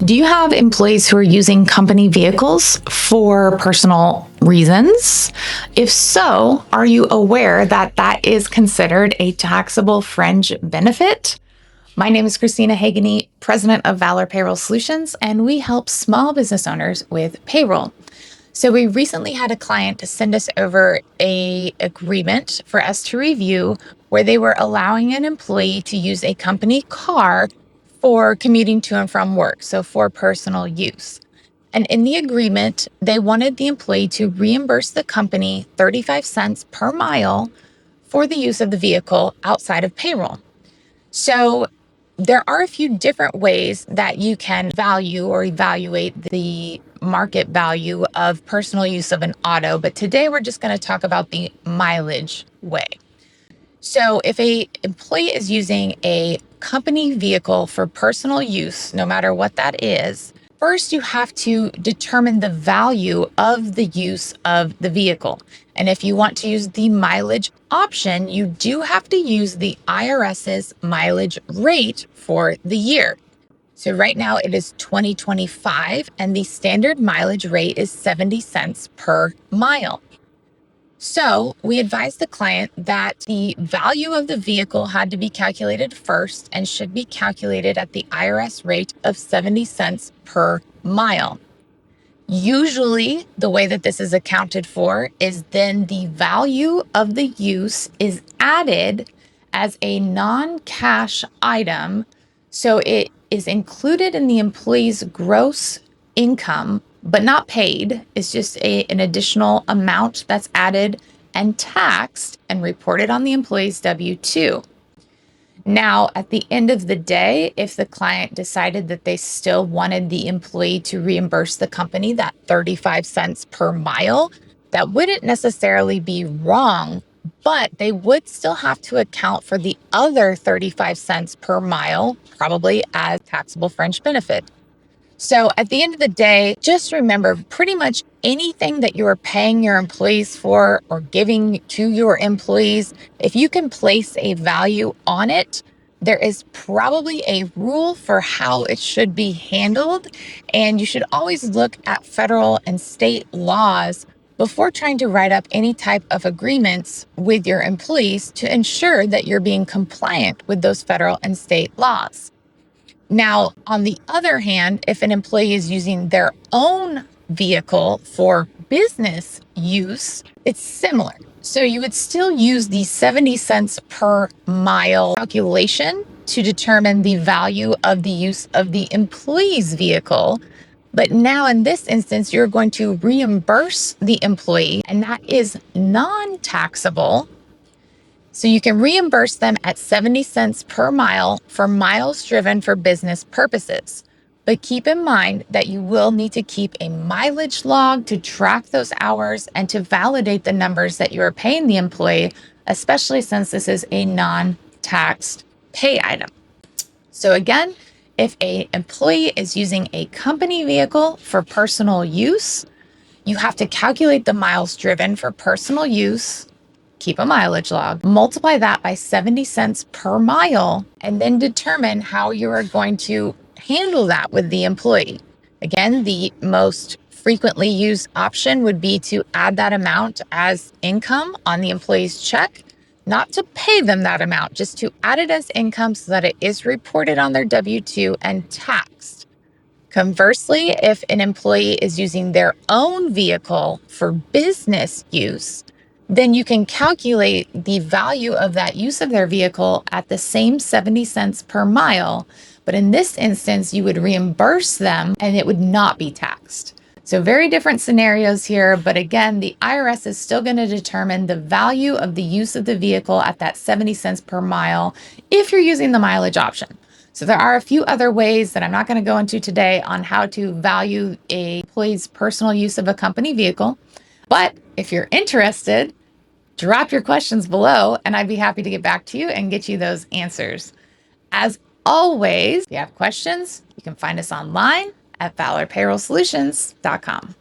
Do you have employees who are using company vehicles for personal reasons? If so, are you aware that that is considered a taxable fringe benefit? My name is Christina Hageny, president of Valor Payroll Solutions, and we help small business owners with payroll. So we recently had a client to send us over an agreement for us to review where they were allowing an employee to use a company car for commuting to and from work, so for personal use. And in the agreement, they wanted the employee to reimburse the company 35 cents per mile for the use of the vehicle outside of payroll. So there are a few different ways that you can value or evaluate the market value of personal use of an auto, but today we're just going to talk about the mileage way. So if an employee is using a company vehicle for personal use, no matter what that is, first you have to determine the value of the use of the vehicle. And if you want to use the mileage option, you do have to use the IRS's mileage rate for the year. So right now it is 2025 and the standard mileage rate is 70 cents per mile. So we advised the client that the value of the vehicle had to be calculated first and should be calculated at the IRS rate of 70 cents per mile. Usually, the way that this is accounted for is then the value of the use is added as a non-cash item. So it is included in the employee's gross income, but not paid. It's just an additional amount that's added and taxed and reported on the employee's W-2. Now, at the end of the day, if the client decided that they still wanted the employee to reimburse the company that 35 cents per mile, that wouldn't necessarily be wrong, but they would still have to account for the other 35 cents per mile, probably as taxable fringe benefit. So at the end of the day, just remember pretty much anything that you are paying your employees for or giving to your employees, if you can place a value on it, there is probably a rule for how it should be handled. And you should always look at federal and state laws before trying to write up any type of agreements with your employees to ensure that you're being compliant with those federal and state laws. Now, on the other hand, if an employee is using their own vehicle for business use, it's similar. So you would still use the 70 cents per mile calculation to determine the value of the use of the employee's vehicle. But now in this instance, you're going to reimburse the employee, and that is non-taxable. So you can reimburse them at 70 cents per mile for miles driven for business purposes. But keep in mind that you will need to keep a mileage log to track those hours and to validate the numbers that you are paying the employee, especially since this is a non-taxed pay item. So again, if an employee is using a company vehicle for personal use, you have to calculate the miles driven for personal use, keep a mileage log, multiply that by 70 cents per mile, and then determine how you are going to handle that with the employee. Again, the most frequently used option would be to add that amount as income on the employee's check, not to pay them that amount, just to add it as income so that it is reported on their W-2 and taxed. Conversely, if an employee is using their own vehicle for business use, then you can calculate the value of that use of their vehicle at the same 70 cents per mile. But in this instance, you would reimburse them and it would not be taxed. So very different scenarios here. But again, the IRS is still going to determine the value of the use of the vehicle at that 70 cents per mile if you're using the mileage option. So there are a few other ways that I'm not going to go into today on how to value an employee's personal use of a company vehicle. But if you're interested, drop your questions below and I'd be happy to get back to you and get you those answers. As always, if you have questions, you can find us online at valorpayrollsolutions.com.